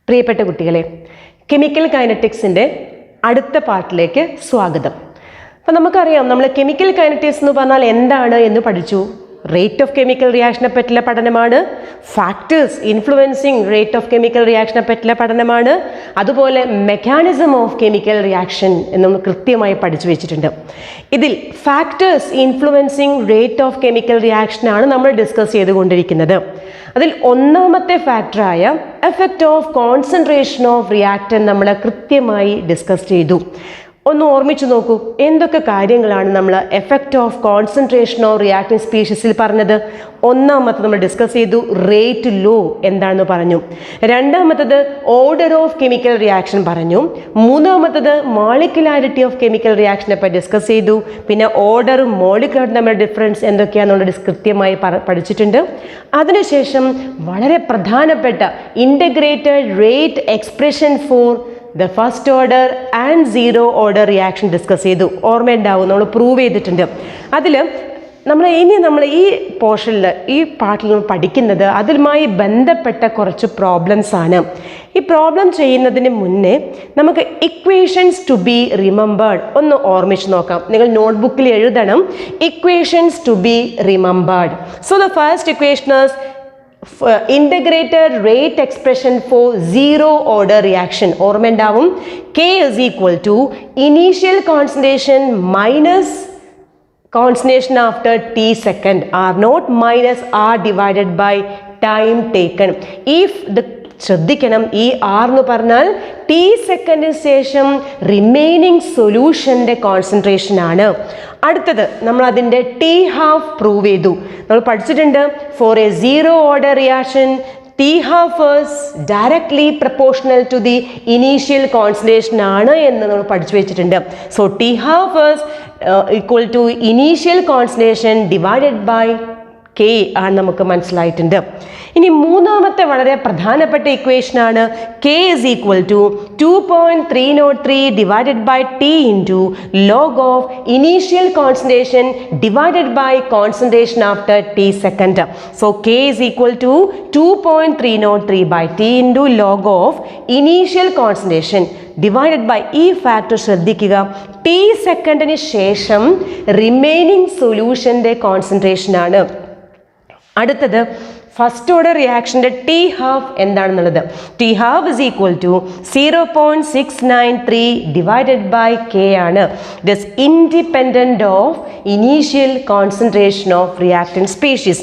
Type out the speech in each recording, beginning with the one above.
പ്രിയപ്പെട്ട കുട്ടികളെ, കെമിക്കൽ കൈനറ്റിക്സിൻ്റെ അടുത്ത പാർട്ടിലേക്ക് സ്വാഗതം. അപ്പോൾ നമുക്കറിയാം, നമ്മൾ കെമിക്കൽ കൈനറ്റിക്സ് എന്ന് പറഞ്ഞാൽ എന്താണ് എന്ന് പഠിച്ചു. റേറ്റ് ഓഫ് കെമിക്കൽ റിയാക്ഷനെ പറ്റിയുള്ള പഠനമാണ്. Factors influencing rate of chemical റിയാക്ഷനെ പറ്റിയുള്ള പഠനമാണ്. അതുപോലെ മെക്കാനിസം ഓഫ് കെമിക്കൽ റിയാക്ഷൻ എന്ന് കൃത്യമായി പഠിച്ചു വെച്ചിട്ടുണ്ട്. ഇതിൽ factors influencing rate of chemical റിയാക്ഷനാണ് നമ്മൾ ഡിസ്കസ് ചെയ്തുകൊണ്ടിരിക്കുന്നത്. അതിൽ ഒന്നാമത്തെ ഫാക്ടറായ effect of concentration of reactant നമ്മൾ കൃത്യമായി ഡിസ്കസ് ചെയ്തു. ഒന്ന് ഓർമ്മിച്ചു നോക്കൂ, എന്തൊക്കെ കാര്യങ്ങളാണ് നമ്മൾ effect of concentration of reactant സ്പീഷീസിൽ പറഞ്ഞത്. ഒന്നാമത്തത് നമ്മൾ ഡിസ്കസ് ചെയ്തു, റേറ്റ് ലോ എന്താണെന്ന് പറഞ്ഞു. രണ്ടാമത്തത് ഓർഡർ ഓഫ് കെമിക്കൽ റിയാക്ഷൻ പറഞ്ഞു. മൂന്നാമത്തത് മോളിക്കുലാരിറ്റി ഓഫ് കെമിക്കൽ റിയാക്ഷനെ പറ്റി ഡിസ്കസ് ചെയ്തു. പിന്നെ ഓർഡറും മോളിക്കുലാരിറ്റി തമ്മിലുള്ള ഡിഫറൻസ് എന്തൊക്കെയാണെന്നുള്ളത് കൃത്യമായി പഠിച്ചിട്ടുണ്ട്. അതിനുശേഷം വളരെ പ്രധാനപ്പെട്ട integrated rate expression for the first order and zero order reaction discuss ചെയ്തു. ഓർമ്മയുണ്ടാവും, നമ്മൾ പ്രൂവ് ചെയ്തിട്ടുണ്ട്. അതിൽ നമ്മൾ ഈ പോർഷനിൽ ഈ പാർട്ടിൽ നമ്മൾ പഠിക്കുന്നത് അതുമായി ബന്ധപ്പെട്ട കുറച്ച് പ്രോബ്ലംസ് ആണ്. ഈ പ്രോബ്ലം ചെയ്യുന്നതിന് മുന്നേ നമുക്ക് ഇക്വേഷൻസ് ടു ബി റിമെമ്പേർഡ് ഒന്ന് ഓർമ്മിച്ച് നോക്കാം. നിങ്ങൾ നോട്ട്ബുക്കിൽ എഴുതണം, equations to be remembered. So the first equation is integrated rate expression for zero order reaction. ഓർമ്മയുണ്ടാവും, K is equal to initial concentration minus concentration after t second, R naught minus R divided by time taken. If the ശ്രദ്ധിക്കണം, ഈ R എന്ന് പറഞ്ഞാൽ T സെക്കൻഡിന് ശേഷം remaining സൊല്യൂഷൻ്റെ concentration ആണ്. അടുത്തത് നമ്മൾ അതിൻ്റെ ടി ഹാഫ് പ്രൂവ് ചെയ്തു. നമ്മൾ പഠിച്ചിട്ടുണ്ട്, for a zero order reaction T half is directly proportional to the initial concentration ആണ് എന്ന് നമ്മൾ പഠിച്ചു വെച്ചിട്ടുണ്ട്. So T half is equal to initial concentration divided by K ആണ് നമുക്ക് മനസ്സിലായിട്ടുണ്ട്. ഇനി മൂന്നാമത്തെ വളരെ പ്രധാനപ്പെട്ട ഇക്വേഷനാണ് K is equal to 2.303 divided by T into log of initial concentration divided by concentration after T second. So K is equal to 2.303 by T into log of initial concentration divided by ഈ factor ശ്രദ്ധിക്കുക, T സെക്കൻഡിന് ശേഷം remaining സൊല്യൂഷൻ്റെ കോൺസെൻട്രേഷനാണ്. അടുത്തത് first order റിയാക്ഷൻ്റെ T half എന്താണെന്നുള്ളത്. T half is equal to 0.693 divided by K ആണ്. It is independent of initial concentration of reactant species.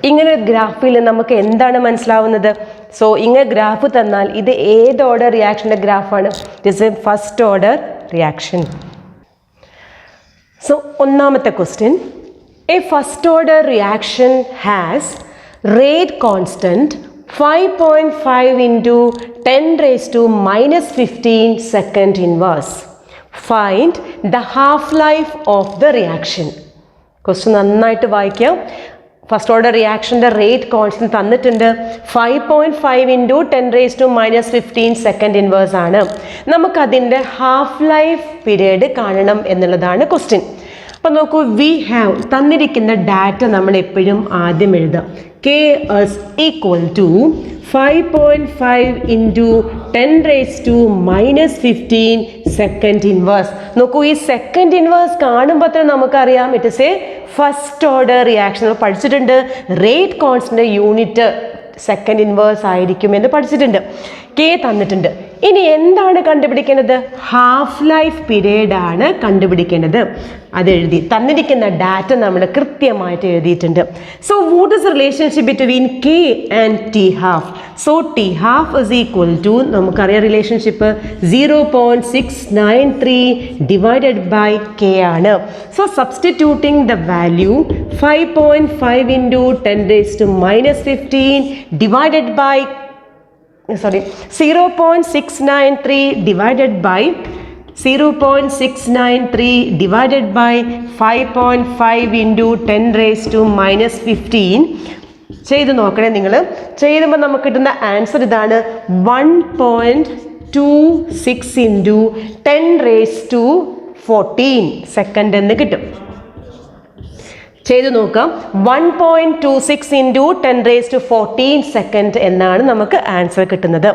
ഇങ്ങനെ ഗ്രാഫിൽ നമുക്ക് എന്താണ് മനസ്സിലാവുന്നത്? സോ ഇങ്ങനെ ഗ്രാഫ് തന്നാൽ ഇത് ഏത് ഓർഡർ റിയാക്ഷൻ്റെ ഗ്രാഫാണ്? It is a first order reaction. So, ഒന്നാമത്തെ question, a first order reaction has rate constant 5.5 into 10 raised to minus 15 second inverse. Find the half-life of the reaction. Question നന്നായിട്ട് വായിക്കാം. First order റിയാക്ഷൻ്റെ rate constant തന്നിട്ടുണ്ട്, 5.5 into 10 raised to minus 15 second inverse ആണ്. നമുക്കതിൻ്റെ half life period കാണണം എന്നുള്ളതാണ് question. അപ്പം നോക്കൂ, we have തന്നിരിക്കുന്ന ഡാറ്റ നമ്മൾ എപ്പോഴും ആദ്യം എഴുതാം. K is equal to 5.5 into 10 raised to minus 15 second inverse. നോക്കൂ, ഈ സെക്കൻഡ് ഇൻവേഴ്സ് കാണുമ്പോൾ തന്നെ നമുക്കറിയാം it is a first order reaction. നമ്മൾ പഠിച്ചിട്ടുണ്ട്, rate constant unit second inverse ആയിരിക്കും എന്ന് പഠിച്ചിട്ടുണ്ട്. കെ തന്നിട്ടുണ്ട്. ഇനി എന്താണ് കണ്ടുപിടിക്കേണ്ടത്? ഹാഫ് ലൈഫ് പീരീഡ് ആണ് കണ്ടുപിടിക്കേണ്ടത്. അത് എഴുതി തന്നിരിക്കുന്ന ഡാറ്റ നമ്മൾ കൃത്യമായിട്ട് എഴുതിയിട്ടുണ്ട്. So what is relationship between K and T half? So T half is equal to, നമുക്കറിയാം റിലേഷൻഷിപ്പ് 0.693 ഡിവൈഡഡ് ബൈ കെ ആണ്. So substituting the value 5.5 into 10 raised to minus 15 divided by 0.693 divided by 5.5 into 10 raised to minus 15 ചെയ്ത് നോക്കണേ. നിങ്ങൾ ചെയ്യുമ്പോൾ നമുക്ക് കിട്ടുന്ന answer ഇതാണ്, 1.26 into 10 raised to 14 second എന്ന് കിട്ടും. ചെയ്ത് നോക്കാം. 1.26 ഇൻറ്റു 10⁻14 സെക്കൻഡ് എന്നാണ് നമുക്ക് ആൻസർ കിട്ടുന്നത്.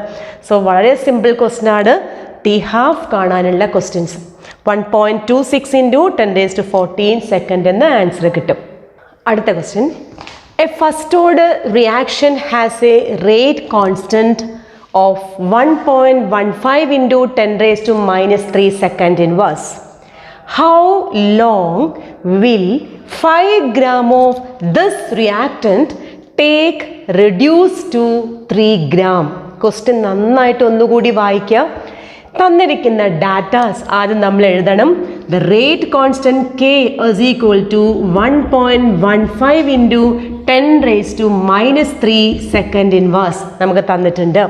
സോ വളരെ സിമ്പിൾ ക്വസ്റ്റ്യൻ ആണ് ടി ഹാഫ് കാണാനുള്ള ക്വസ്റ്റ്യൻസ്. 1.26 ഇൻറ്റു 10⁻14 സെക്കൻഡ് എന്ന ആൻസർ കിട്ടും. അടുത്ത question, a first order reaction has A rate constant of 1.15 into 10⁻³ second inverse. How long will 5 gram of this reactant take reduced to 3 gram? Question നന്നായിട്ട് ഒന്നുകൂടി വായിക്കുക. തന്നിരിക്കുന്ന datas ആദ്യം നമ്മൾ എഴുതണം. The rate constant K is equal to 1.15 into 10⁻³ second inverse നമുക്ക് തന്നിട്ടുണ്ട്.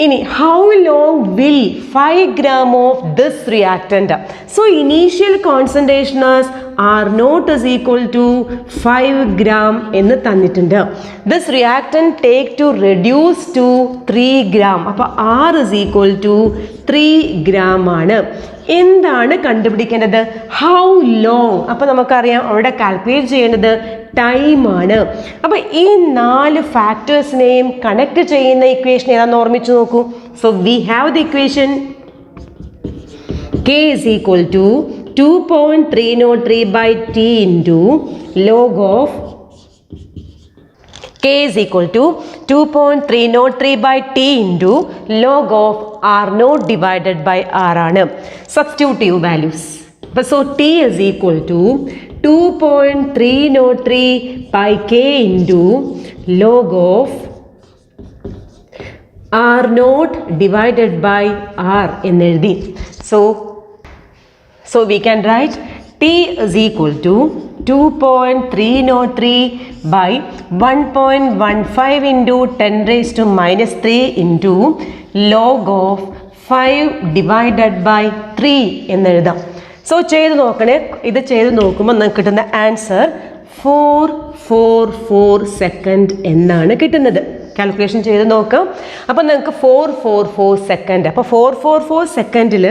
ഇനി how long will 5 gram of this reactant? So initial concentrations R naught is equal to 5 gram എന്ന് തന്നിട്ടുണ്ട്. This reactant take to reduce to 3 gram. അപ്പോൾ R is equal to 3 gram ആണ്. എന്താണ് കണ്ടുപിടിക്കേണ്ടത്? How long. അപ്പോൾ നമുക്കറിയാം അവിടെ കാൽക്കുലേറ്റ് ചെയ്യേണ്ടത് ടൈമാണ്. അപ്പോൾ ഈ 4 ഫാക്ടേഴ്സിനെയും കണക്ട് ചെയ്യുന്ന ഇക്വേഷൻ ഏതാണെന്ന് ഓർമ്മിച്ച് നോക്കൂ. So we have the equation K is equal to 2.303/t into log of K is equal to 2.303/t into log of R0 divided by R ആണ്. Substitute values. So T is equal to 2.303/k into log of R0 divided by R എന്ന് എഴുതി. So we can write T is equal to 2.303/1.15 into 10⁻³ into log of 5 divided by 3 എന്ന് എഴുതാം. So ചെയ്ത് നോക്കണേ. ഇത് ചെയ്ത് നോക്കുമ്പോൾ നമുക്ക് കിട്ടുന്ന ആൻസർ 444 സെക്കൻഡ് എന്നാണ് കിട്ടുന്നത്. കാൽക്കുലേഷൻ ചെയ്ത് നോക്കാം. അപ്പം നിങ്ങൾക്ക് 444 സെക്കൻഡ്. അപ്പോൾ 444 സെക്കൻഡിൽ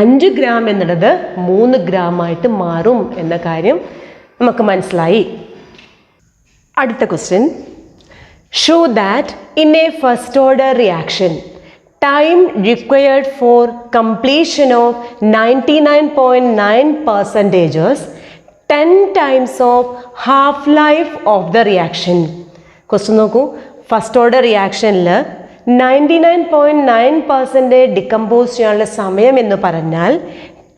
5 gram എന്നുള്ളത് 3 gram ആയിട്ട് മാറും എന്ന കാര്യം നമുക്ക് മനസ്സിലായി. അടുത്ത question, show that in a first order reaction time required for completion of 99.9% 10 times of half life of the reaction. Question നോക്കൂ. ഫസ്റ്റ് ഓർഡർ റിയാക്ഷനിൽ 99.9% ഡിക്കമ്പോസ് ചെയ്യാനുള്ള സമയം എന്ന് പറഞ്ഞാൽ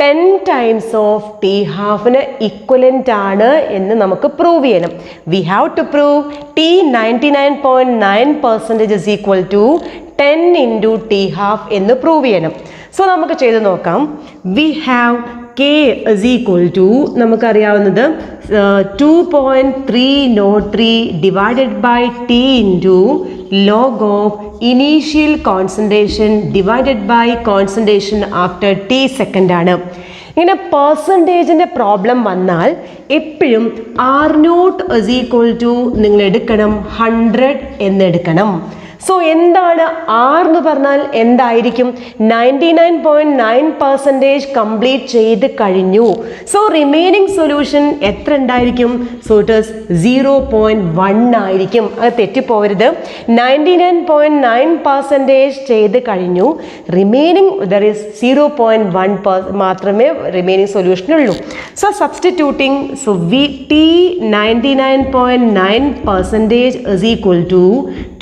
10 times ഓഫ് ടി ഹാഫിന് ഇക്വലൻ്റ് ആണ് എന്ന് നമുക്ക് പ്രൂവ് ചെയ്യണം. We have to prove T 99.9% is equal to 10 into T half എന്ന് പ്രൂവ് ചെയ്യണം. സോ നമുക്ക് ചെയ്ത് നോക്കാം. We have K is equal to നമുക്കറിയാവുന്നത് 2.303 divided by T into log of initial concentration divided by concentration after T second ആണ്. ഇങ്ങനെ പെർസെൻറ്റേജിൻ്റെ problem വന്നാൽ എപ്പോഴും R0 ഇസ് ഈക്വൽ ടു നിങ്ങൾ എടുക്കണം 100 എന്നെടുക്കണം. സോ എന്താണ് ആർ എന്ന് പറഞ്ഞാൽ എന്തായിരിക്കും? 99.9% കംപ്ലീറ്റ് ചെയ്ത് കഴിഞ്ഞു. സോ റിമൈനിങ് സൊല്യൂഷൻ എത്ര ഉണ്ടായിരിക്കും? സോ ഇറ്റ് ഈസ് 0.1 ആയിരിക്കും. അത് തെറ്റിപ്പോകരുത്. 99.9% ചെയ്ത് കഴിഞ്ഞു. റിമൈനിങ് ദർ ഈസ് 0.1 മാത്രമേ റിമൈനിങ് സൊല്യൂഷനുള്ളൂ. So substituting, so we T 99.9% is equal to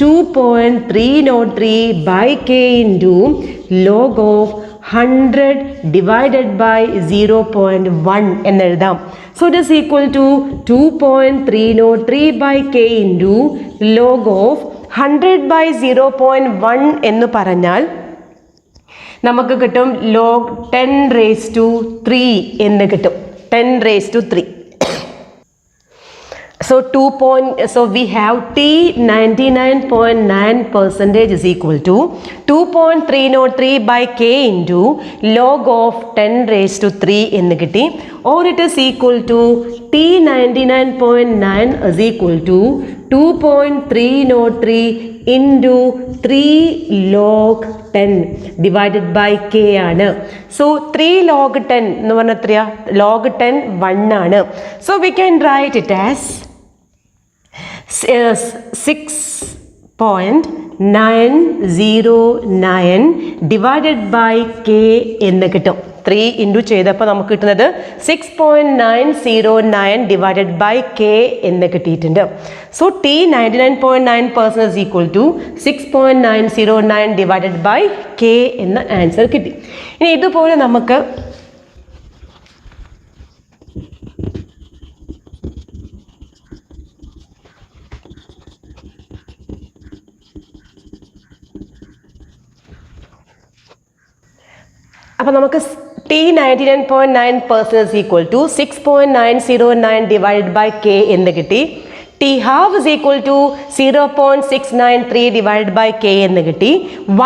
2.303/k into log of 100 divided by 0.1 എന്നെഴുതാം. So it is equal to 2.303/k into log of 100 by 0.1 എന്ന് പറഞ്ഞാൽ നമുക്ക് കിട്ടും log 10⁻³ എന്ന് കിട്ടും. 10⁻³. So we have T 99.9% is equal to 2.303/k into log of 10⁻³ എന്ന് കിട്ടി. Or it is equal to T 99.9 is equal to 2.303 into 3 log 10 divided by K ആണ്. So 3 log 10 എന്ന് പറഞ്ഞാൽ എത്രയാ? log 10 1 ആണ്. So we can write it as 6.909 divided by K എന്ന് കിട്ടും. 3 into ചെയ്തപ്പോൾ നമുക്ക് കിട്ടുന്നത് 6.909 ഡിവൈഡഡ് ബൈ കെ എന്ന് കിട്ടിയിട്ടുണ്ട്. So T 99.9% is equal to 6.909 divided by K എന്ന ആൻസർ കിട്ടി. ഇനി ഇതുപോലെ നമുക്ക് അപ്പോൾ നമുക്ക് T 99.9% is equal to 6.909 divided by K എന്ന് കിട്ടി. T half is equal to 0.693 divided by K എന്ന് കിട്ടി.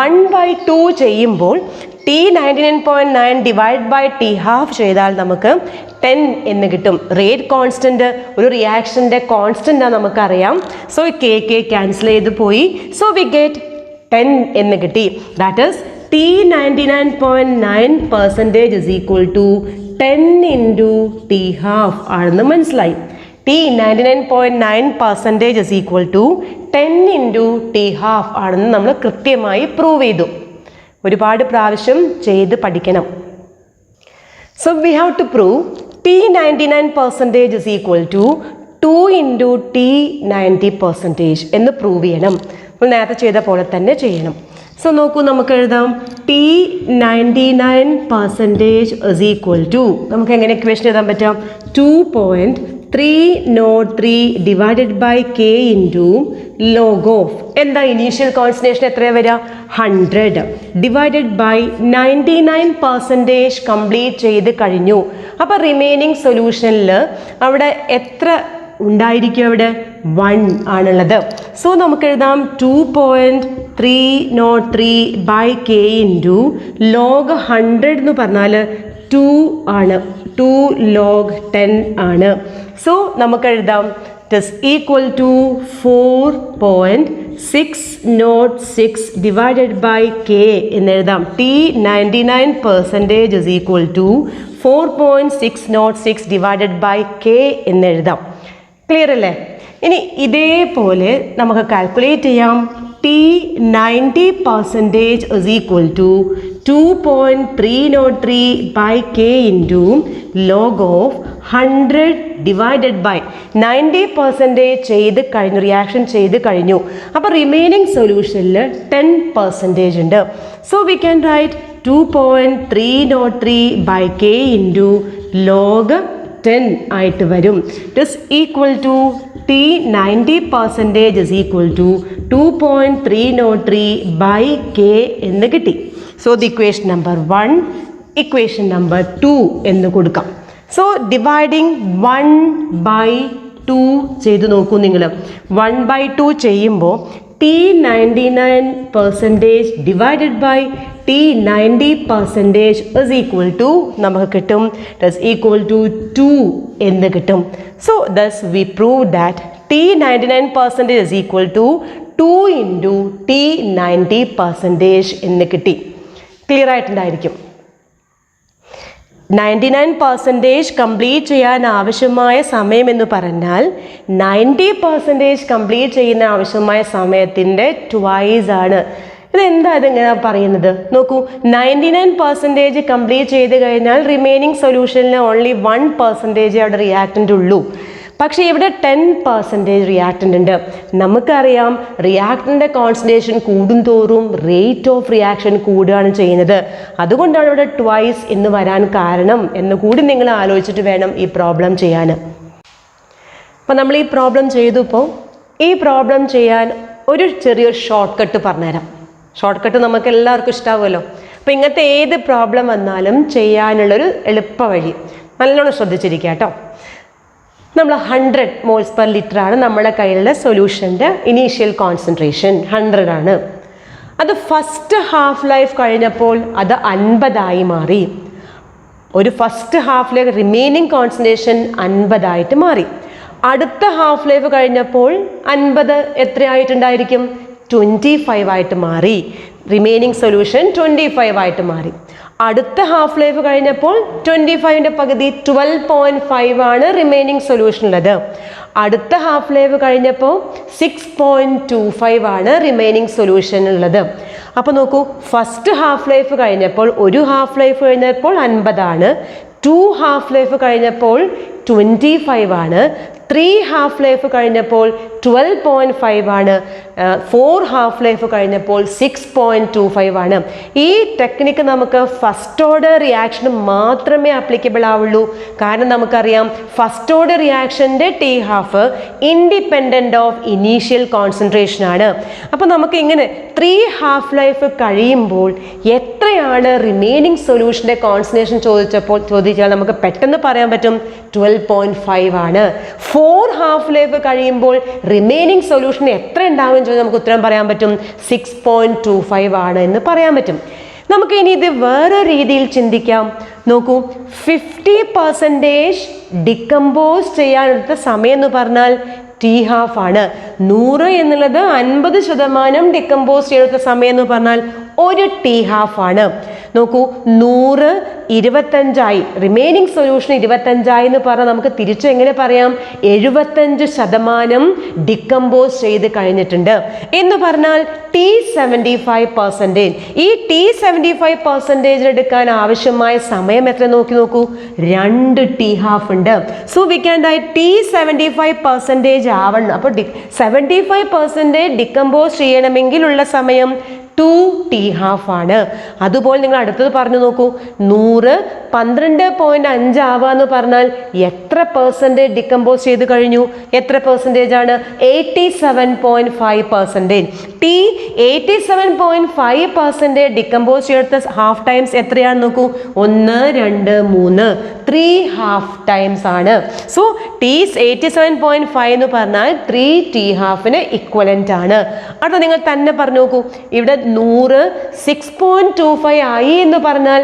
1/2 ചെയ്യുമ്പോൾ T 99.9 divide by T half ചെയ്താൽ നമുക്ക് 10 എന്ന് കിട്ടും. റേറ്റ് കോൺസ്റ്റൻറ്റ് ഒരു റിയാക്ഷൻ്റെ കോൺസ്റ്റൻ്റാണ് നമുക്കറിയാം. സോ കെ ക്യാൻസൽ ചെയ്ത് പോയി. സോ വി ഗെറ്റ് 10 എന്ന് കിട്ടി. That is T 99.9% is equal to 10 into T half ആണെന്ന് മനസ്സിലായി. T 99.9% is equal to 10 into T half ആണെന്ന് നമ്മൾ കൃത്യമായി പ്രൂവ് ചെയ്തു. ഒരുപാട് പ്രാവശ്യം ചെയ്ത് പഠിക്കണം. So we have to prove T 99% is equal to 2 into T 90% എന്ന് പ്രൂവ് ചെയ്യണം. അപ്പോൾ നേരത്തെ ചെയ്ത പോലെ തന്നെ ചെയ്യണം. സോ നോക്കൂ, നമുക്ക് എഴുതാം ടി 99% is equal to, നമുക്ക് എങ്ങനെ ഇക്വേഷൻ എഴുതാൻ പറ്റാം? 2.303 divided by K into log of എന്താ ഇനീഷ്യൽ കോൺസെൻട്രേഷൻ എത്രയാണ് വരിക? 100 ഡിവൈഡഡ് ബൈ 99% കംപ്ലീറ്റ് ചെയ്ത് കഴിഞ്ഞു. അപ്പോൾ റിമൈനിങ് സൊല്യൂഷനിൽ അവിടെ എത്ര ഉണ്ടായിരിക്കും? അവിടെ 1 ആണുള്ളത്. സോ നമുക്ക് എഴുതാം 2.303 ബൈ കെ ഇൻറ്റു ലോഗ് 100 എന്ന് പറഞ്ഞാൽ 2 ആണ്. 2 log 10 ആണ്. സോ നമുക്ക് എഴുതാം it is equal to 4.606 divided by K എന്ന് എഴുതാം. T 99% is equal to 4.606 divided by K എന്ന് എഴുതാം. ക്ലിയർ അല്ലേ? ഇനി ഇതേപോലെ നമുക്ക് കാൽക്കുലേറ്റ് ചെയ്യാം. T 90% is equal to 2.303 by K into log of 100 divided by 90% ചെയ്ത് കഴിഞ്ഞു, റിയാക്ഷൻ ചെയ്ത് കഴിഞ്ഞു. അപ്പോൾ റിമൈനിങ് സൊല്യൂഷനിൽ 10% ഉണ്ട്. So we can write 2.303 by K into log 10 ആയിട്ട് വരും. It is equal to T 90% is equal to 2.303 by K എന്ന് കിട്ടി. So the equation number 1, equation number 2 എന്ന് കൊടുക്കാം. സോ ഡിവൈഡിങ് 1/2 ചെയ്ത് നോക്കൂ നിങ്ങൾ. 1/2 ചെയ്യുമ്പോൾ T 99% divided by T 90% is equal to നമുക്ക് കിട്ടും ഇറ്റ് ഈസ് ഈക്വൽ ടു 2 എന്ന് കിട്ടും. So thus we prove that T 99% is equal to 2 into T 90% എന്ന് കിട്ടി. ക്ലിയർ ആയിട്ടുണ്ടായിരിക്കും. 99% കംപ്ലീറ്റ് ചെയ്യാൻ ആവശ്യമായ സമയം എന്ന് പറഞ്ഞാൽ 90% കംപ്ലീറ്റ് ചെയ്യുന്ന ആവശ്യമായ സമയത്തിൻ്റെ ട്വൈസ് ആണ്. ഇതെന്താ ഇതെങ്ങനെ പറയുന്നത്? നോക്കൂ, 99% കംപ്ലീറ്റ് ചെയ്ത് കഴിഞ്ഞാൽ റിമൈനിങ് സൊല്യൂഷനിൽ ഓൺലി 1% അവിടെ റിയാക്റ്റൻ്റ് ഉള്ളൂ. പക്ഷേ ഇവിടെ 10% റിയാക്റ്റൻ്റ് ഉണ്ട്. നമുക്കറിയാം റിയാക്റ്റൻ്റെ കോൺസെൻട്രേഷൻ കൂടുന്തോറും റേറ്റ് ഓഫ് റിയാക്ഷൻ കൂടുകയാണ് ചെയ്യുന്നത്. അതുകൊണ്ടാണ് ഇവിടെ ട്വൈസ് എന്ന് വരാൻ കാരണം എന്ന് കൂടി നിങ്ങൾ ആലോചിച്ചിട്ട് വേണം ഈ പ്രോബ്ലം ചെയ്യാൻ. അപ്പോൾ നമ്മൾ ഈ പ്രോബ്ലം ചെയ്തപ്പോൾ ഈ പ്രോബ്ലം ചെയ്യാൻ ഒരു ചെറിയൊരു ഷോർട്ട് കട്ട് പറഞ്ഞുതരാം. ഷോർട്ട് കട്ട് നമുക്ക് എല്ലാവർക്കും ഇഷ്ടമാവുമല്ലോ. അപ്പോൾ ഇങ്ങനത്തെ ഏത് പ്രോബ്ലം വന്നാലും ചെയ്യാനുള്ളൊരു എളുപ്പ വഴി നല്ലോണം ശ്രദ്ധിച്ചിരിക്കുക കേട്ടോ. നമ്മൾ 100 moles per liter ആണ് നമ്മുടെ കയ്യിലുള്ള സൊല്യൂഷൻ്റെ ഇനീഷ്യൽ കോൺസെൻട്രേഷൻ 100 ആണ്. അത് ഫസ്റ്റ് ഹാഫ് ലൈഫ് കഴിഞ്ഞപ്പോൾ അത് 50 മാറി. ഒരു first half life remaining concentration 50 മാറി. അടുത്ത ഹാഫ് ലൈഫ് കഴിഞ്ഞപ്പോൾ 50 എത്രയായിട്ടുണ്ടായിരിക്കും? 25 ആയിട്ട് മാറി. റിമൈനിങ് സൊല്യൂഷൻ 25 ആയിട്ട് മാറി. അടുത്ത ഹാഫ് ലൈഫ് കഴിഞ്ഞപ്പോൾ 25ന്റെ പകുതി 12.5 ആണ് റിമൈനിങ് സൊല്യൂഷൻ ഉള്ളത്. അടുത്ത ഹാഫ് ലൈഫ് കഴിഞ്ഞപ്പോൾ 6.25 ആണ് റിമൈനിങ് സൊല്യൂഷൻ ഉള്ളത്. അപ്പോൾ നോക്കൂ, ഫസ്റ്റ് ഹാഫ് ലൈഫ് കഴിഞ്ഞപ്പോൾ ഒരു ഹാഫ് ലൈഫ് കഴിഞ്ഞപ്പോൾ 50 ആണ്, 2 ഹാഫ് ലൈഫ് കഴിഞ്ഞപ്പോൾ 25 ആണ്, 3 ഹാഫ് ലൈഫ് കഴിഞ്ഞപ്പോൾ 12.5 ആണ്, 4 ഹാഫ് ലൈഫ് കഴിഞ്ഞപ്പോൾ 6.25 ആണ്. ഈ ടെക്നിക്ക് നമുക്ക് ഫസ്റ്റ് ഓർഡർ റിയാക്ഷൻ മാത്രമേ ആപ്ലിക്കബിൾ ആവുള്ളൂ. കാരണം നമുക്കറിയാം ഫസ്റ്റ് ഓർഡർ റിയാക്ഷൻ്റെ T half independent of initial concentration ആണ്. അപ്പോൾ നമുക്ക് ഇങ്ങനെ 3 ഹാഫ് ലൈഫ് കഴിയുമ്പോൾ എത്രയാണ് റിമൈനിങ് സൊല്യൂഷൻ്റെ കോൺസെൻട്രേഷൻ ചോദിച്ചാൽ നമുക്ക് പെട്ടെന്ന് പറയാൻ പറ്റും 12.5 ആണ്. 4 ഹാഫ് ലൈഫ് കഴിയുമ്പോൾ റിമൈനിങ് സൊല്യൂഷൻ എത്ര ഉണ്ടാവും ചോദിച്ചാൽ നമുക്ക് ഉത്തരം പറയാൻ പറ്റും 6.25 ആണ് എന്ന് പറയാൻ പറ്റും. നമുക്ക് ഇനി ഇത് വേറെ രീതിയിൽ ചിന്തിക്കാം. നോക്കൂ, 50% ഡിക്കമ്പോസ് ചെയ്യാനെടുത്ത സമയം എന്ന് പറഞ്ഞാൽ ടി ഹാഫ് ആണ്. 100 എന്നുള്ളത് 50% ഡിക്കമ്പോസ് ചെയ്തെടുത്ത സമയം എന്ന് പറഞ്ഞാൽ ഒരു ടി ഹാഫ് ആണ്. നോക്കൂ, 100 25 റിമൈനിങ് സൊല്യൂഷൻ 25 എന്ന് പറഞ്ഞാൽ നമുക്ക് തിരിച്ചു എങ്ങനെ പറയാം? 75% ഡിക്കമ്പോസ് ചെയ്ത് കഴിഞ്ഞിട്ടുണ്ട് എന്ന് പറഞ്ഞാൽ T75%. ഈ T75% എടുക്കാൻ ആവശ്യമായ സമയം എത്ര നോക്കൂ, 2 ടി ഹാഫ് ഉണ്ട്. So we can right T75% ആവണം. അപ്പോൾ 75% ഡിക്കമ്പോസ് ചെയ്യണമെങ്കിലുള്ള സമയം 2 ടി ഹാഫ് ആണ്. അതുപോലെ നിങ്ങൾ അടുത്തത് പറഞ്ഞു നോക്കൂ, 100 12.5 ആവുക എന്ന് പറഞ്ഞാൽ എത്ര പെർസെൻറ്റേജ് ഡിക്കമ്പോസ് ചെയ്ത് കഴിഞ്ഞു? എത്ര പെർസെൻറ്റേജ് ആണ്? 87.5%. ടി 87.5% ഡിക്കമ്പോസ് ചെയ്തെടുത്ത ഹാഫ് ടൈംസ് എത്രയാണ് നോക്കൂ, 1 2 3 3 ഹാഫ് ടൈംസ് ആണ്. സോ ടി 87.5 എന്ന് പറഞ്ഞാൽ 3 ടി ഹാഫിന് ഇക്വലൻ്റ് ആണ്. അടുത്ത നിങ്ങൾ തന്നെ പറഞ്ഞു നോക്കൂ, ഇവിടെ 100 6.25 ആയി എന്ന് പറഞ്ഞാൽ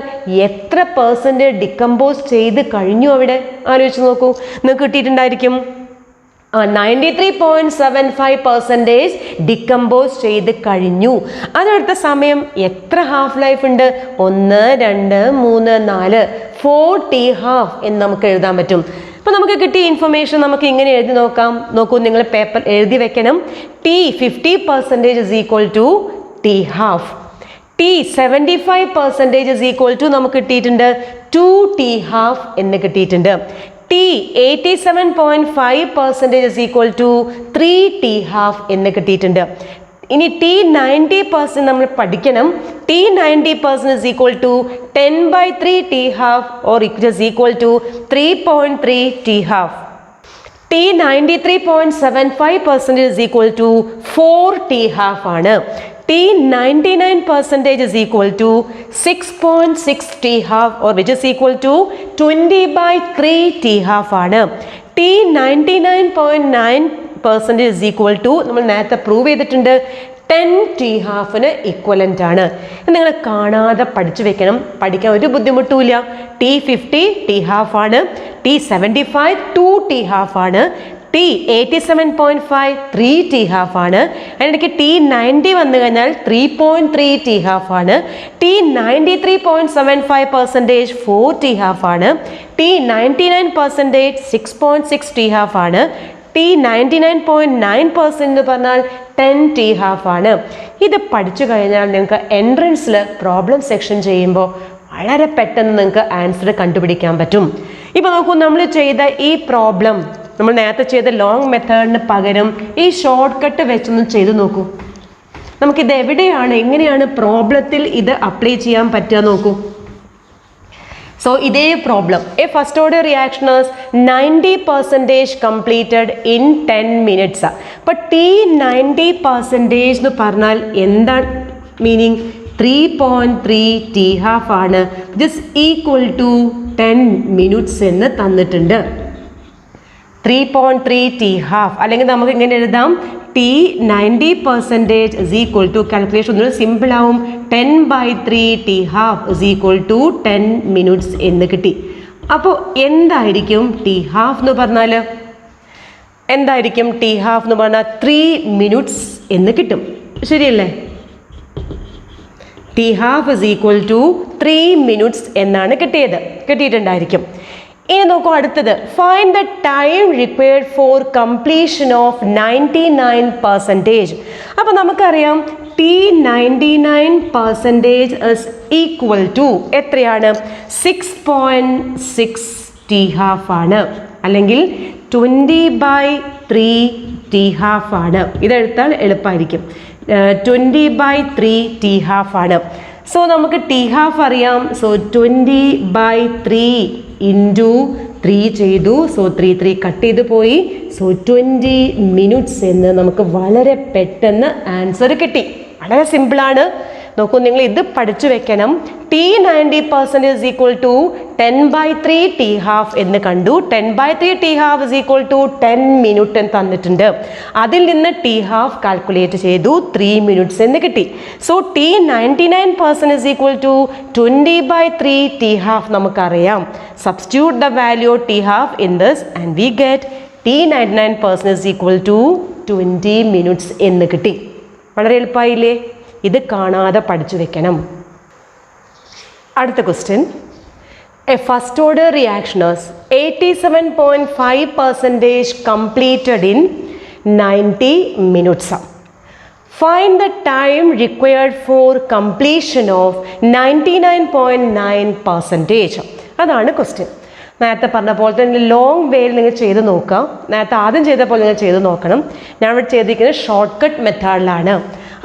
എത്ര പെർസെൻറ്റേജ് ഡിക്കമ്പോസ് ചെയ്ത് കഴിഞ്ഞു? അവിടെ ആലോചിച്ച് നോക്കൂ, നിങ്ങൾക്ക് കിട്ടിയിട്ടുണ്ടായിരിക്കും 93.75% ഡിക്കമ്പോസ് ചെയ്ത് കഴിഞ്ഞു. അതിനടുത്ത സമയം എത്ര ഹാഫ് ലൈഫ് ഉണ്ട്? 1 2 3 4 4 ടി ഹാഫ് എന്ന് നമുക്ക് എഴുതാൻ പറ്റും. അപ്പോൾ നമുക്ക് കിട്ടിയ ഇൻഫർമേഷൻ നമുക്ക് ഇങ്ങനെ എഴുതി നോക്കാം. നോക്കൂ, നിങ്ങൾ പേപ്പർ എഴുതി വെക്കണം. T 50% is equal to T half. T 75% is equal to നമുക്ക് കിട്ടിയിട്ടുണ്ട് 2 ടി ഹാഫ് എന്ന് കിട്ടിയിട്ടുണ്ട്. T 87.5% is equal to 3 T half എന്ന് കിട്ടിയിട്ടുണ്ട്. ഇനി ടി 90% നമ്മൾ പഠിക്കണം. T 90% is equal to 10/3 T half or it is equal to 3.3 T half. T 93.75% is equal to 4 T half ആണ്. T 99% is equal to 6.6 T half or which is equal to 20/3 T half ആണ്. T 99.9% is equal to നമ്മൾ നേരത്തെ prove ചെയ്തിട്ടുണ്ട് 10 T ഹാഫിന് equivalent ആണ്. നിങ്ങൾ കാണാതെ പഠിച്ചു വെക്കണം, പഠിക്കാൻ ഒരു ബുദ്ധിമുട്ടുമില്ല. ടി 50 ടി ഹാഫ് ആണ്, ടി 75 2 ടി ഹാഫ് ആണ്, ടി 87.5 3 ടി ഹാഫ് ആണ്, അതിനിടയ്ക്ക് ടി 90 വന്നു കഴിഞ്ഞാൽ 3.3 ടി ഹാഫ് ആണ്, ടി 93.75% 4 ടി ഹാഫ് ആണ്, ടി 99% 6.6 ടി ഹാഫ് ആണ്, ടി 99.9% എന്ന് പറഞ്ഞാൽ 10 ടി ഹാഫ് ആണ്. ഇത് പഠിച്ചു കഴിഞ്ഞാൽ നിങ്ങൾക്ക് എൻട്രൻസിൽ പ്രോബ്ലം സെക്ഷൻ ചെയ്യുമ്പോൾ വളരെ പെട്ടെന്ന് നിങ്ങൾക്ക് ആൻസർ കണ്ടുപിടിക്കാൻ പറ്റും. ഇപ്പോൾ നോക്കൂ, നമ്മൾ ചെയ്ത ഈ പ്രോബ്ലം നമ്മൾ നേരത്തെ ചെയ്ത ലോങ് മെത്തേഡിന് പകരം ഈ ഷോർട്ട് കട്ട് വെച്ചൊന്ന് ചെയ്ത് നോക്കൂ. നമുക്കിത് എവിടെയാണ്, എങ്ങനെയാണ് പ്രോബ്ലത്തിൽ ഇത് അപ്ലൈ ചെയ്യാൻ പറ്റുക നോക്കൂ. സോ ഇതേ problem, A first order reaction is 90% completed in 10 minutes. അപ്പോൾ ടി 90% എന്ന് പറഞ്ഞാൽ എന്താണ് മീനിങ്? 3.3 ടി ഹാഫ് ആണ്. ദിസ് ഈക്വൽ ടു 10 minutes എന്ന് തന്നിട്ടുണ്ട്. 3.3 ടി ഹാഫ്, അല്ലെങ്കിൽ നമുക്ക് ഇങ്ങനെ എഴുതാം, T 90% is equal to, calculation ഒന്നുകൂടി സിമ്പിൾ ആവും, 10/3 T half is equal to 10 minutes എന്ന് കിട്ടി. അപ്പോൾ എന്തായിരിക്കും ടി ഹാഫ് എന്ന് പറഞ്ഞാൽ? എന്തായിരിക്കും ടി ഹാഫ് എന്ന് പറഞ്ഞാൽ 3 minutes എന്ന് കിട്ടും. ശരിയല്ലേ? T half is equal to 3 minutes എന്നാണ് കിട്ടിയിട്ടുണ്ടായിരിക്കും. ഇനി നോക്കൂ അടുത്തത്, find the time required for completion of 99%. അപ്പോൾ നമുക്കറിയാം T99% ഇസ് ഈക്വൽ ടു എത്രയാണ്? 6.6 ടി ഹാഫ് ആണ്, അല്ലെങ്കിൽ 20/3 ടി ഹാഫ് ആണ്. ഇതെടുത്താൽ എളുപ്പമായിരിക്കും. 20/3 ടി ഹാഫ് ആണ്. സോ നമുക്ക് ടി ഹാഫ് അറിയാം. സോ 20/3 ഇൻറ്റു 3 ചെയ്തു. സോ 3 കട്ട് ചെയ്ത് പോയി. സോ 20 minutes എന്ന് നമുക്ക് വളരെ പെട്ടെന്ന് ആൻസർ കിട്ടി. വളരെ സിമ്പിളാണ്. നോക്കൂ, നിങ്ങൾ ഇത് പഠിച്ചു വെക്കണം. T90% is equal to 10/3 T half എന്ന് കണ്ടു. 10/3 T half is equal to 10 minutes എന്ന് തന്നിട്ടുണ്ട്. അതിൽ നിന്ന് ടി ഹാഫ് കാൽക്കുലേറ്റ് ചെയ്തു, 3 minutes എന്ന് കിട്ടി. So T99% is equal to 20/3 T half നമുക്കറിയാം. Substitute the value T half in this and we get T99% is equal to 20 minutes എന്ന് കിട്ടി. വളരെ എളുപ്പമായില്ലേ? ഇത് കാണാതെ പഠിച്ചു വെക്കണം. അടുത്ത question, a first order reaction is 87.5% completed in 90 minutes. Find the time required for completion of 99.9%. അതാണ് question. നേരത്തെ പറഞ്ഞ പോലെ തന്നെ ലോങ് വേയിൽ നിങ്ങൾ ചെയ്ത് നോക്കാം. നേരത്തെ ആദ്യം ചെയ്ത പോലെ നിങ്ങൾ ചെയ്ത് നോക്കണം. ഞാൻ ഇവിടെ ചെയ്തിരിക്കുന്നത് ഷോർട്ട് കട്ട് മെത്തേഡിലാണ്.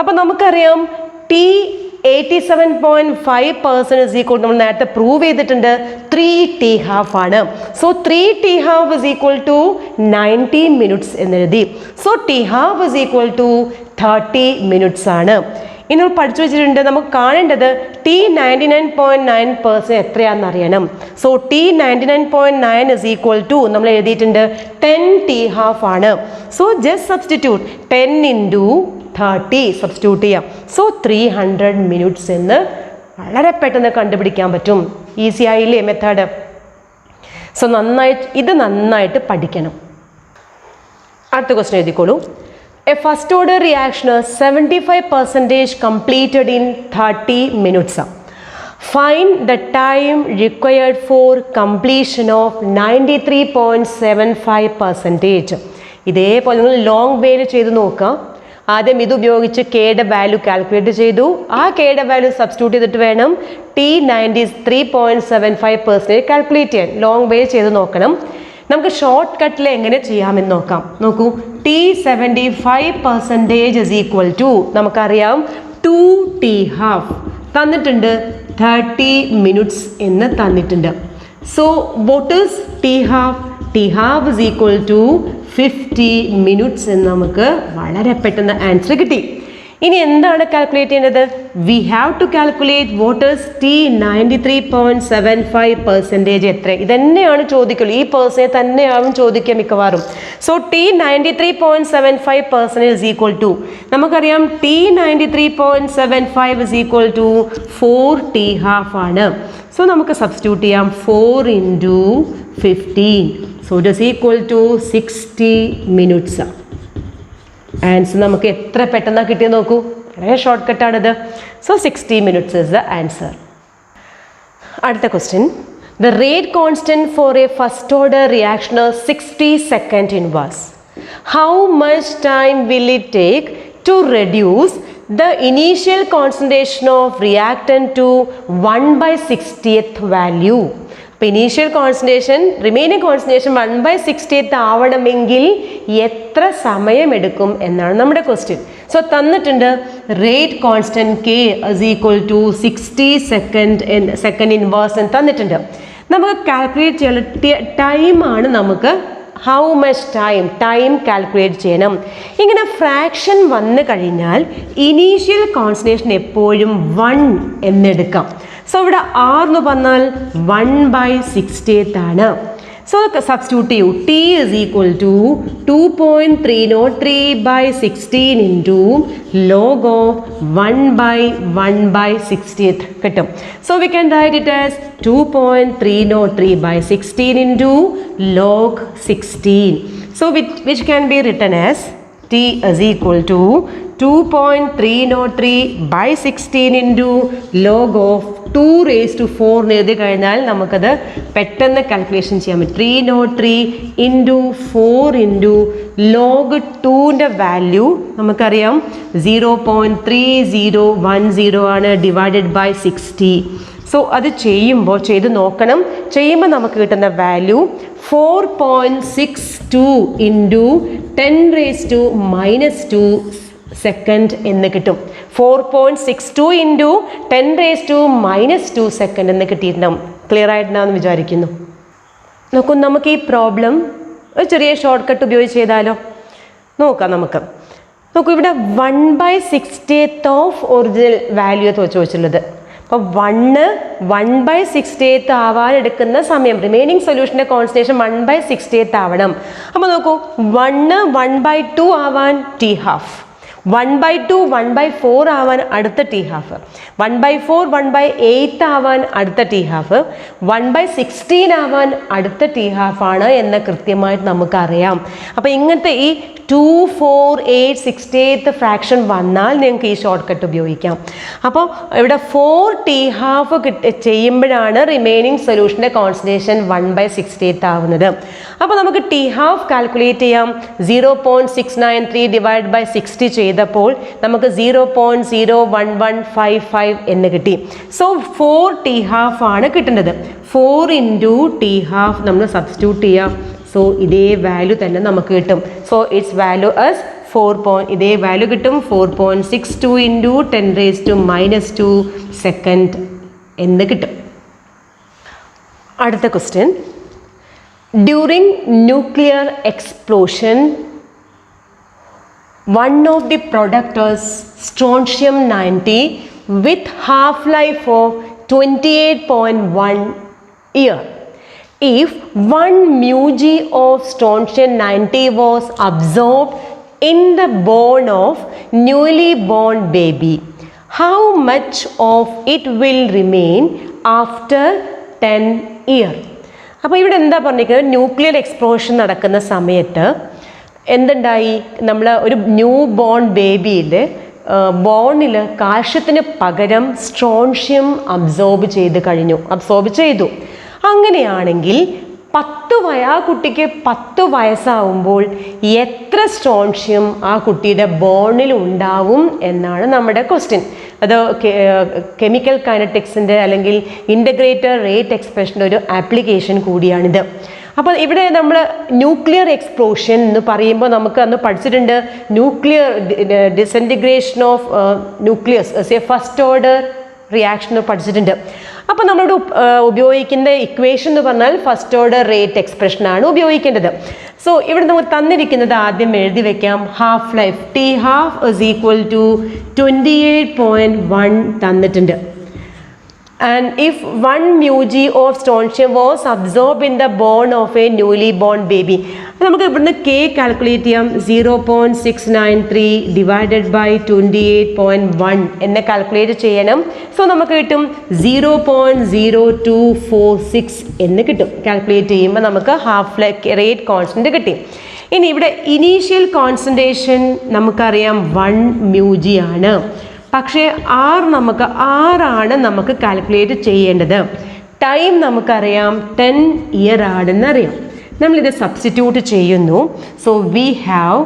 അപ്പോൾ നമുക്കറിയാം T87.5% is equal, നമ്മൾ നേരത്തെ പ്രൂവ് ചെയ്തിട്ടുണ്ട്, 3 ടി ഹാഫ് ആണ്. So 3 T half is equal to 90 minutes എന്നെഴുതി. So T half is equal to 30 minutes ആണ്. ഇനി നമ്മൾ പഠിച്ചു വെച്ചിട്ടുണ്ട്, നമുക്ക് കാണേണ്ടത് T99.9% എത്രയാണെന്ന് അറിയണം. So T99.9 is equal to നമ്മൾ എഴുതിയിട്ടുണ്ട് 10 ടി ഹാഫ് ആണ്. So just substitute 10 into 30 substitute ചെയ്യാം. സോ 300 minutes എന്ന് വളരെ പെട്ടെന്ന് കണ്ടുപിടിക്കാൻ പറ്റും. ഈസി ആയില്ലേ മെത്തേഡ്? സോ ഇത് നന്നായിട്ട് പഠിക്കണം. അടുത്ത ക്വസ്റ്റ്യൻ എഴുതിക്കോളൂ. A first order reaction 75% completed in 30 minutes. Find the time required for completion of 93.75%. ഇതേപോലെ നിങ്ങൾ ലോങ് വേയിൽ ചെയ്ത് നോക്കാം. ആദ്യം ഇത് ഉപയോഗിച്ച് കെയുടെ വാല്യൂ കാൽക്കുലേറ്റ് ചെയ്തു. ആ കെയുടെ വാല്യൂ സബ്സ്റ്റിറ്റ്യൂട്ട് ചെയ്തിട്ട് വേണം T93.75% കാൽക്കുലേറ്റ് ചെയ്യാൻ. ലോങ് വേ ചെയ്ത് നോക്കണം. നമുക്ക് ഷോർട്ട് കട്ടിൽ എങ്ങനെ ചെയ്യാമെന്ന് നോക്കാം. നോക്കൂ, T75% is equal to നമുക്കറിയാം 2 ടി ഹാഫ് തന്നിട്ടുണ്ട്, 30 minutes എന്ന് തന്നിട്ടുണ്ട്. So what is T half? T half is equal to 50 minutes എന്ന് നമുക്ക് വളരെ പെട്ടെന്ന് ആൻസർ കിട്ടി. ഇനി എന്താണ് കാൽക്കുലേറ്റ് ചെയ്യേണ്ടത്? We have to calculate what is T93.75% എത്ര. ഇതന്നെയാണ് ചോദിക്കുള്ളൂ. ഈ പേഴ്സണെ തന്നെയാവും ചോദിക്കുക മിക്കവാറും. So T93.75% is equal to നമുക്കറിയാം T93.75 is equal to 4 T half ആണ്. സോ നമുക്ക് സബ്സ്റ്റിറ്റ്യൂട്ട് ചെയ്യാം 4 into 15. So it is equal to 60 minutes. Answer നമുക്ക് എത്ര പെട്ടെന്നാണ് കിട്ടിയത് നോക്കൂ. വളരെ ഷോർട്ട് കട്ടാണിത്. So 60 minutes is the answer. അടുത്ത question, the rate constant for a first order reaction 60 seconds inverse. How much time will it take to reduce the initial concentration of reactant to 1/60th value? അപ്പോൾ initial concentration remaining concentration 1/60th ആവണമെങ്കിൽ എത്ര സമയമെടുക്കും എന്നാണ് നമ്മുടെ question. So തന്നിട്ടുണ്ട് rate constant K is equal to 60 second inverse എന്ന് തന്നിട്ടുണ്ട്. നമുക്ക് കാൽക്കുലേറ്റ് ചെയ്യാനുള്ള ടൈമാണ് നമുക്ക് ഹൗ മച്ച് ടൈം കാൽക്കുലേറ്റ് ചെയ്യണം. ഇങ്ങനെ ഫ്രാക്ഷൻ വന്നു കഴിഞ്ഞാൽ ഇനീഷ്യൽ കോൺസെൻട്രേഷൻ എപ്പോഴും 1 എന്നെടുക്കാം. സോ ഇവിടെ R എന്ന് പറഞ്ഞാൽ 1/60th ആണ്. സോ സബ്സ്റ്റിറ്റ്യൂട്ട് ചെയ്യൂ. T is equal to 2.303/16 into log of 1/1/60th കിട്ടും. So we can write it as 2.303/16 into log 16. So which can be written as t is equal to 2.303 by 16 into log of 2 raised to 4 എഴുതി കഴിഞ്ഞാൽ നമുക്കത് പെട്ടെന്ന് calculation ചെയ്യാൻ പറ്റും. 303 into 4 into log 2ൻ്റെ value നമുക്കറിയാം 0.3010 ആണ് divided by 60. So അത് ചെയ്ത് നോക്കണം. ചെയ്യുമ്പോൾ നമുക്ക് കിട്ടുന്ന വാല്യൂ 4.62 ഇൻറ്റു 10⁻² സെക്കൻഡ് എന്ന് കിട്ടും. 4.62 ഇൻറ്റു 10⁻² സെക്കൻഡ് എന്ന് കിട്ടിയിട്ടുണ്ടാവും. ക്ലിയർ ആയിട്ടുണ്ടാവുമെന്ന് വിചാരിക്കുന്നു. നോക്കൂ, നമുക്ക് ഈ പ്രോബ്ലം ഒരു ചെറിയ ഷോർട്ട് കട്ട് ഉപയോഗിച്ച് ചെയ്താലോ? നോക്കാം നമുക്ക്. നോക്കൂ, ഇവിടെ 1/60 ഓഫ് ഒറിജിനൽ വാല്യൂ ചോദിച്ചിട്ടുള്ളത്. അപ്പോൾ 1/60 ആവാൻ എടുക്കുന്ന സമയം, റിമൈനിങ് സൊല്യൂഷൻ്റെ കോൺസെൻട്രേഷൻ 1/60 ആവണം. അപ്പോൾ നോക്കൂ, 1/2 ആവാൻ t½ 1/2 1/4 ആവാൻ അടുത്ത t½ 1/4 1/8 ആവാൻ അടുത്ത t½ 1/16 ആവാൻ അടുത്ത t½ ആണ് എന്ന് കൃത്യമായിട്ട് നമുക്കറിയാം. അപ്പോൾ ഇങ്ങനത്തെ ഈ 2, 4, 8, 68 ഫ്രാക്ഷൻ വന്നാൽ നിങ്ങൾക്ക് ഈ ഷോർട്ട് കട്ട് ഉപയോഗിക്കാം. അപ്പോൾ ഇവിടെ 4t½ ചെയ്യുമ്പോഴാണ് റിമൈനിങ് സൊല്യൂഷൻ്റെ കോൺസെൻട്രേഷൻ 1/60 ആവുന്നത്. അപ്പോൾ നമുക്ക് t½ കാൽക്കുലേറ്റ് ചെയ്യാം. 0.693 ഡിവൈഡ് ബൈ 60 ചെയ്തപ്പോൾ നമുക്ക് 0.01155 എന്ന് കിട്ടി. സോ 4t½ ആണ് കിട്ടേണ്ടത്. 4 ഇൻറ്റു t½ നമ്മൾ സബ്സ്റ്റിറ്റ്യൂട്ട് ചെയ്യാം. സോ ഇതേ വാല്യൂ തന്നെ നമുക്ക് കിട്ടും. So it's value as 4. ഇതേ വാല്യൂ കിട്ടും. 4.62 ഇൻറ്റു 10⁻² സെക്കൻഡ് എന്ന് കിട്ടും. അടുത്ത question. During nuclear explosion one of the product is strontium-90 with half-life of 28.1 year. If 1 μg of strontium-90 was absorbed in the bone of newly born baby, how much of it will remain after 10 years? അപ്പോൾ ഇവിടെ എന്താ പറഞ്ഞിരിക്കുന്നത്? Nuclear explosion നടക്കുന്ന സമയത്ത് എന്തുണ്ടായി? നമ്മൾ ഒരു new born ബേബിയുടെ ബോണിൽ കാൽഷ്യത്തിന് പകരം സ്ട്രോൺഷ്യം അബ്സോർബ് ചെയ്തു. അങ്ങനെയാണെങ്കിൽ ആ കുട്ടിക്ക് 10 വയസ്സാവുമ്പോൾ എത്ര സ്ട്രോൺഷ്യം ആ കുട്ടിയുടെ ബോണിൽ ഉണ്ടാവും എന്നാണ് നമ്മുടെ ക്വസ്റ്റ്യൻ. അത് കെമിക്കൽ കൈനറ്റിക്സിൻ്റെ അല്ലെങ്കിൽ ഇൻ്റഗ്രേറ്റഡ് റേറ്റ് എക്സ്പ്രഷൻ്റെ ഒരു ആപ്ലിക്കേഷൻ കൂടിയാണിത്. അപ്പോൾ ഇവിടെ നമ്മൾ ന്യൂക്ലിയർ എക്സ്പ്ലോഷൻ എന്ന് പറയുമ്പോൾ നമുക്ക് അന്ന് പഠിച്ചിട്ടുണ്ട് nuclear disintegration of nucleus first order reaction പഠിച്ചിട്ടുണ്ട്. അപ്പോൾ നമ്മളോട് ഉപയോഗിക്കുന്ന ഇക്വേഷൻ എന്ന് പറഞ്ഞാൽ ഫസ്റ്റ് ഓർഡർ റേറ്റ് എക്സ്പ്രഷനാണ് ഉപയോഗിക്കേണ്ടത്. സോ ഇവിടെ നമുക്ക് തന്നിരിക്കുന്നത് ആദ്യം എഴുതി വെക്കാം. Half life t½ is equal to 28.1 തന്നിട്ടുണ്ട്. And if 1 μg of strontium was absorbed in the bone of a newly born baby, നമുക്ക് ഇവിടുന്ന് k കാൽക്കുലേറ്റ് ചെയ്യാം. 0.693 ഡിവൈഡഡ് ബൈ 28.1 എന്നെ കാൽക്കുലേറ്റ് ചെയ്യണം. സോ നമുക്ക് കിട്ടും 0.0246 എന്ന് കിട്ടും. കാൽക്കുലേറ്റ് ചെയ്യുമ്പോൾ നമുക്ക് ഹാഫ് റേറ്റ് കോൺസ്റ്റൻറ്റ് കിട്ടി. ഇനി ഇവിടെ ഇനീഷ്യൽ കോൺസെൻട്രേഷൻ നമുക്കറിയാം 1 μg ആണ്. പക്ഷേ ആറാണ് നമുക്ക് കാൽക്കുലേറ്റ് ചെയ്യേണ്ടത്. ടൈം നമുക്കറിയാം 10 ഇയർ ആണെന്നറിയാം. നമ്മളിത് സബ്സ്റ്റിറ്റ്യൂട്ട് ചെയ്യുന്നു. So we have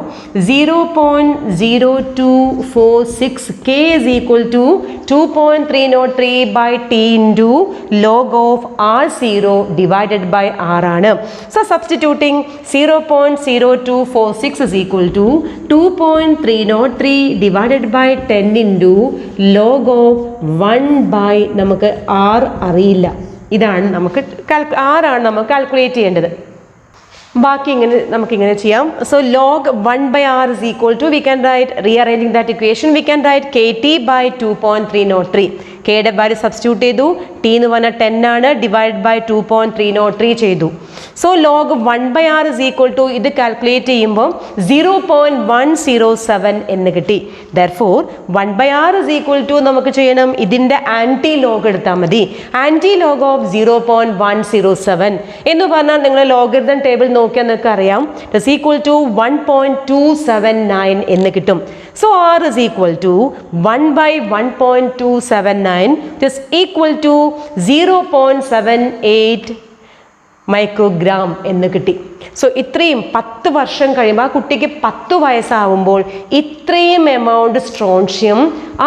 0.0246 k is equal to 2.303 by t into log of r0 divided by r ആണ്. So substituting 0.0246 is equal to 2.303 divided by 10 into log of 1 by നമുക്ക് r അറിയില്ല. ഇതാണ് നമുക്ക് ആറാണ് നമുക്ക് കാൽക്കുലേറ്റ് ചെയ്യേണ്ടത്. ബാക്കി നമുക്കിങ്ങനെ ചെയ്യാം. So log 1/r is equal to, we can write, rearranging that equation, we can write kt by 2.303. കെയുടെ വാല്യൂ സബ്സ്റ്റിറ്റ്യൂട്ട് ചെയ്തു. ടി എന്ന് പറഞ്ഞാൽ 10 ആണ്, ഡിവൈഡ് ബൈ 2.303 ചെയ്തു. So log 1/r is equal to ഇത് കാൽക്കുലേറ്റ് ചെയ്യുമ്പോൾ 0.107 എന്ന് കിട്ടി. Therefore 1/r is equal to നമുക്ക് ചെയ്യണം ഇതിൻ്റെ ആൻറ്റി ലോഗ് എടുത്താൽ മതി. ആൻറ്റി ലോഗ് ഓഫ് 0.107 എന്ന് പറഞ്ഞാൽ നിങ്ങൾ ലോഗരിതം ടേബിൾ നോക്കിയാൽ നിങ്ങൾക്ക് അറിയാം ഇറ്റ് ഇസ് ഈക്വൽ ടു 1.279 എന്ന് കിട്ടും. So r is equal to 1/1.279 it is equal to 0.78 microgram എന്ന് കിട്ടി. സോ ഇത്രയും 10 വർഷം കഴിയുമ്പോൾ ആ കുട്ടിക്ക് 10 വയസ്സാവുമ്പോൾ ഇത്രയും എമൗണ്ട് സ്ട്രോൺഷ്യം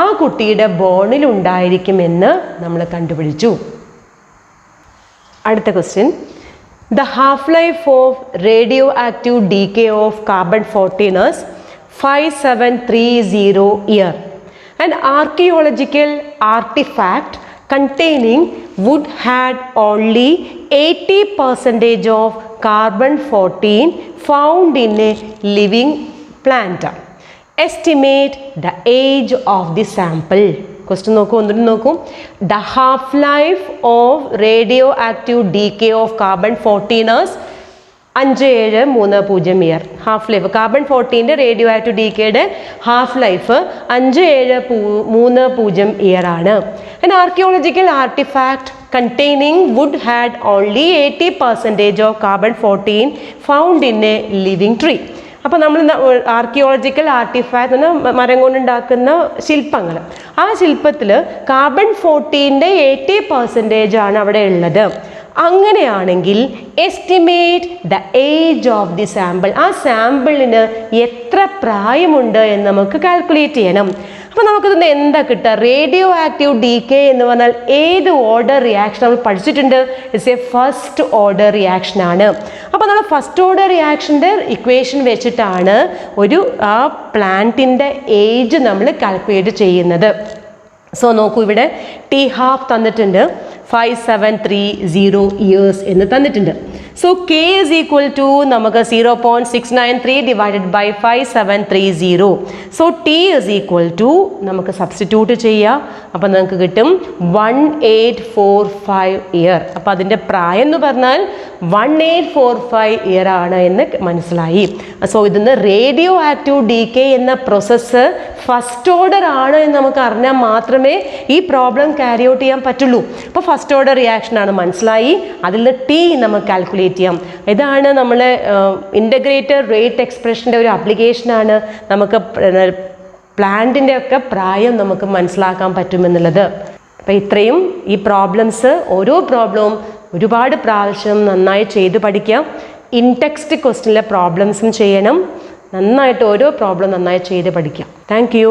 ആ കുട്ടിയുടെ ബോണിൽ ഉണ്ടായിരിക്കുമെന്ന് നമ്മൾ കണ്ടുപിടിച്ചു. അടുത്ത question, the half-life of radioactive decay of carbon-14 is 5730 year. An archaeological artifact containing wood had only 80% of carbon-14 found in a living plant. Estimate the age of the sample. Question നോക്കൂ, ഒന്നിട്ട് നോക്കൂ. The half-life of radioactive decay of carbon-14 is 5730 year. Half life carbon fourteen radio ഡീക്കേയുടെ half life 5730 year ആണ്. An archaeological artifact containing wood had only 80% of carbon-14 found in a living tree. അപ്പോൾ നമ്മൾ archaeological artefact എന്ന് പറഞ്ഞാൽ മരം കൊണ്ടുണ്ടാക്കുന്ന ശില്പങ്ങൾ. ആ ശില്പത്തിൽ കാർബൺ-14 80% ആണ് അവിടെ ഉള്ളത്. അങ്ങനെയാണെങ്കിൽ estimate the age of the sample. ആ സാമ്പിളിന് എത്ര പ്രായമുണ്ട് എന്ന് നമുക്ക് കാൽക്കുലേറ്റ് ചെയ്യണം. അപ്പോൾ നമുക്കിതിന് എന്താ കിട്ടുക? റേഡിയോ ആക്റ്റീവ് ഡീക്കേ എന്ന് പറഞ്ഞാൽ ഏത് ഓർഡർ റിയാക്ഷൻ നമ്മൾ പഠിച്ചിട്ടുണ്ട്? It's A first order reaction ആണ്. അപ്പോൾ നമ്മൾ ഫസ്റ്റ് ഓർഡർ റിയാക്ഷൻ്റെ ഇക്വേഷൻ വെച്ചിട്ടാണ് ആ പ്ലാന്റിൻ്റെ ഏജ് നമ്മൾ കാൽക്കുലേറ്റ് ചെയ്യുന്നത്. സോ നോക്കൂ, ഇവിടെ ടി ഹാഫ് തന്നിട്ടുണ്ട്, 5730 ഇയേഴ്സ് എന്ന് തന്നിട്ടുണ്ട്. So K is equal to നമുക്ക് 0.693 divided by 5730. So T is equal to നമുക്ക് സബ്സ്റ്റിറ്റ്യൂട്ട് ചെയ്യാം. അപ്പം നമുക്ക് കിട്ടും 1845 ഇയർ. അപ്പം അതിൻ്റെ പ്രായം എന്ന് പറഞ്ഞാൽ 1845 ഇയർ ആണ് എന്ന് മനസ്സിലായി. സോ ഇതിന്ന് റേഡിയോ ആക്റ്റീവ് ഡീക്കേ എന്ന പ്രോസസ്സ് ഫസ്റ്റ് ഓർഡർ ആണ് എന്ന് നമുക്ക് അറിഞ്ഞാൽ മാത്രമേ ഈ പ്രോബ്ലം ക്യാരി ഔട്ട് ചെയ്യാൻ പറ്റുള്ളൂ. അപ്പോൾ ഫസ്റ്റ് ഓർഡർ റിയാക്ഷൻ ആണ് മനസ്സിലായി. അതിൽ നിന്ന് ടി നമുക്ക് കാൽക്കുലേറ്റ് ചെയ്യാം. ഇതാണ് നമ്മൾ ഇൻ്റഗ്രേറ്റഡ് റേറ്റ് എക്സ്പ്രഷൻ്റെ ഒരു ആപ്ലിക്കേഷനാണ്. നമുക്ക് പ്ലാന്റിൻ്റെ ഒക്കെ പ്രായം നമുക്ക് മനസ്സിലാക്കാൻ പറ്റുമെന്നുള്ളത്. അപ്പോൾ ഇത്രയും ഈ പ്രോബ്ലംസ് ഓരോ പ്രോബ്ലവും ഒരുപാട് പ്രാവശ്യം നന്നായി ചെയ്ത് പഠിക്കാം. ഇൻ ടെക്സ്റ്റ് ക്വസ്റ്റ്യനിലെ പ്രോബ്ലംസും ചെയ്യണം. നന്നായിട്ട് ഓരോ പ്രോബ്ലം നന്നായി ചെയ്ത് പഠിക്കാം. Thank you.